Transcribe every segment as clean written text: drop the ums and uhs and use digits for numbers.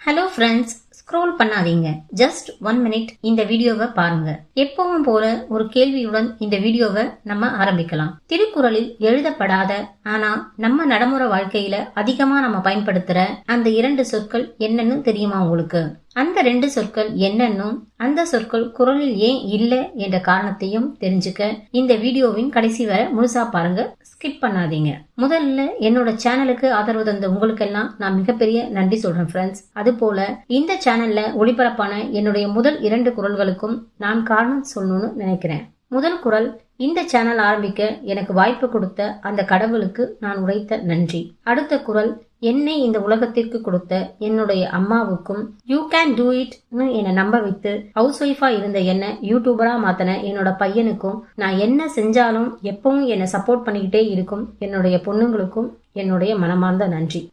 Hello friends, scroll பண்ணாதீங்க. Just 1 minute இந்த வீடியோவை பாருங்க. எப்பவும் போல ஒரு கேள்வியுடன் இந்த வீடியோவை நம்ம ஆரம்பிக்கலாம். திருக்குறளில் எழுதப்படாத ஆனா நம்ம நடைமுறை வாழ்க்கையில அதிகமா நம்ம பயன்படுத்துற அந்த 2 சொற்கள் என்னன்னு தெரியுமா உங்களுக்கு? அந்த 2 சொற்கள் என்னன்னும் அந்த சொற்கள் குறளில் ஏன் இல்ல என்ற காரணத்தையும் தெரிஞ்சுக்க இந்த வீடியோவின் கடைசி வரை முழுசா பாருங்க. ஸ்கிப் பண்ணாதீங்க. முதல்ல என்னோட சேனலுக்கு ஆதரவு தந்த உங்களுக்கெல்லாம் நான் மிகப்பெரிய நன்றி சொல்றேன் ஃப்ரெண்ட்ஸ். அது போல இந்த சேனல்ல ஒளிபரப்பான என்னுடைய முதல் 2 குறள்களுக்கும் நான் காரணம் சொல்லணும்னு நினைக்கிறேன். முதல் குறள், இந்த சேனல் ஆரம்பிக்க எனக்கு வாய்ப்பு கொடுத்த அந்த கடவுளுக்கு நான் உரைத்த நன்றி. அடுத்த குறள், என்னை இந்த உலகத்திற்கு கொடுத்த என்னுடைய அம்மாவுக்கும் யூ கேன் டூ இட்னு என்னை நம்ப வைத்து ஹவுஸ் ஒய்ஃபா இருந்த என்ன யூடியூபரா மாத்தின என்னோட பையனுக்கும், நான் என்ன செஞ்சாலும் எப்பவும் என்னை சப்போர்ட் பண்ணிக்கிட்டே இருக்கும் என்னுடைய பொண்ணுங்களுக்கும் என்னுடைய மனமார்ந்த நன்றி.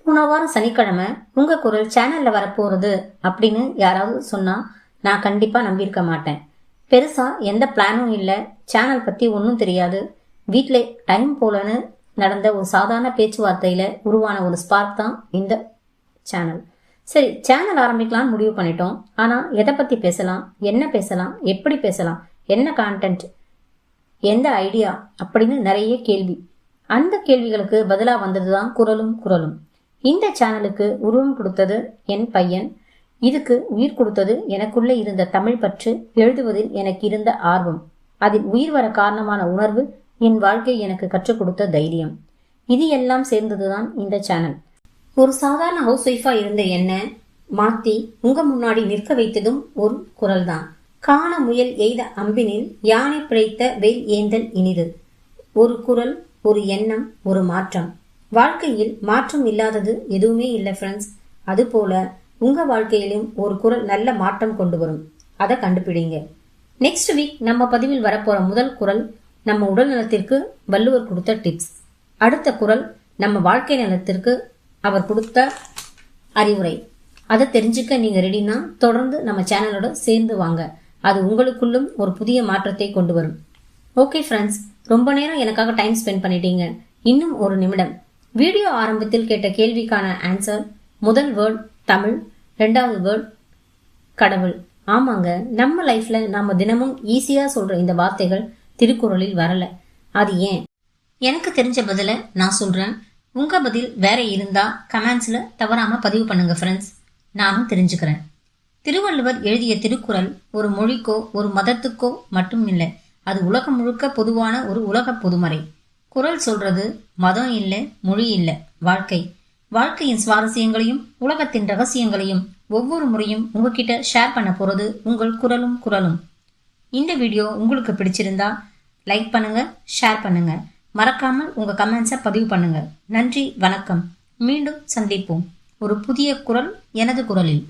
போன வாரம் சனிக்கிழமை உங்க குரல் சேனல்ல வரப்போறது அப்படின்னு யாராவது சொன்னா நான் கண்டிப்பா நம்பியிருக்க மாட்டேன். பெருசா எந்த பிளானும் இல்ல, சேனல் பத்தி ஒன்னும் தெரியாது, வீட்ல டைம் போலன்னு நடந்த ஒரு சாதாரண பேச்சுவார்த்தையில உருவான ஒரு ஸ்பார்க் தான் இந்த சேனல். சரி, சேனல் ஆரம்பிக்கலாம்னு முடிவு பண்ணிட்டோம். ஆனா எதை பத்தி பேசலாம், என்ன பேசலாம், எப்படி பேசலாம், என்ன கான்டென்ட், எந்த ஐடியா அப்படின்னு நிறைய கேள்வி. அந்த கேள்விகளுக்கு பதிலா வந்ததுதான் குறளும். இந்த சேனலுக்கு உருவம் கொடுத்தது என் பையன். இதுக்கு உயிர் கொடுத்தது எனக்குள்ள இருந்த தமிழ் பற்று, எழுதுவதில் எனக்கு இருந்த ஆர்வம், அதில் உயிர் வர காரணமான உணர்வு, என் வாழ்க்கை எனக்கு கற்றுக் கொடுத்த தைரியம். இது எல்லாம் சேர்ந்ததுதான் இந்த சேனல். ஒரு சாதாரண ஹவுஸ் ஒய்ஃபா இருந்த என்ன மாத்தி உங்க முன்னாடி நிற்க வைத்ததும் ஒரு குறள் தான். காண முயல் எய்த அம்பினில் யானை பிழைத்த வெயில் ஏந்தல் இனிது. ஒரு குறள், ஒரு எண்ணம், ஒரு மாற்றம். வாழ்க்கையில் மாற்றம் இல்லாதது எதுவுமே இல்லை ஃப்ரெண்ட்ஸ். அது போல உங்க வாழ்க்கையிலும் ஒரு குறள் நல்ல மாற்றம் கொண்டு வரும். அதை கண்டுபிடிங்க. நெக்ஸ்ட் வீக் நம்ம பதிவில் வரப்போற முதல் குறள், நம்ம உடல் நலத்திற்கு வள்ளுவர் கொடுத்த டிப்ஸ். அடுத்த குறள், நம்ம வாழ்க்கை நலத்திற்கு அவர் கொடுத்த அறிவுரை. அதை தெரிஞ்சுக்க நீங்க ரெடினா தொடர்ந்து நம்ம சேனலோட சேர்ந்து வாங்க. அது உங்களுக்குள்ளும் ஒரு புதிய மாற்றத்தை கொண்டு வரும். ஓகே ஃப்ரெண்ட்ஸ், ரொம்ப நேரம் எனக்காக டைம் ஸ்பெண்ட் பண்ணிட்டீங்க. இன்னும் ஒரு நிமிடம். வீடியோ ஆரம்பத்தில் கேட்ட கேள்விக்கான ஆன்சர், முதல் வேர்ட் தமிழ், 2வது வேர்ட் கடவுள். ஆமாங்க, நம்ம லைஃப்ல நாம தினமும் ஈஸியா சொல்ற இந்த வார்த்தைகள் திருக்குறளில் வரல. அது ஏன்? எனக்கு தெரிஞ்ச பதில நான் சொல்றேன். உங்க பதில் வேற இருந்தா கமெண்ட்ஸ்ல தவறாம பதிவு பண்ணுங்க ஃப்ரெண்ட்ஸ், நானும் தெரிஞ்சுக்கிறேன். திருவள்ளுவர் எழுதிய திருக்குறள் ஒரு மொழிக்கோ ஒரு மதத்துக்கோ மட்டும் இல்லை, அது உலகம் முழுக்க பொதுவான ஒரு உலக பொதுமறை. குறள் சொல்றது மதம் இல்ல, மொழி இல்ல, வாழ்க்கை. வாழ்க்கையின் சுவாரஸ்யங்களையும் உலகத்தின் ரகசியங்களையும் ஒவ்வொரு முறையும் உங்ககிட்ட ஷேர் பண்ண போறது உங்கள் குறளும். இந்த வீடியோ உங்களுக்கு பிடிச்சிருந்தா லைக் பண்ணுங்க, ஷேர் பண்ணுங்க, மறக்காமல் உங்க கமெண்ட்ஸை பதிவு பண்ணுங்க. நன்றி, வணக்கம். மீண்டும் சந்திப்போம் ஒரு புதிய குறள் எனது குரலில்.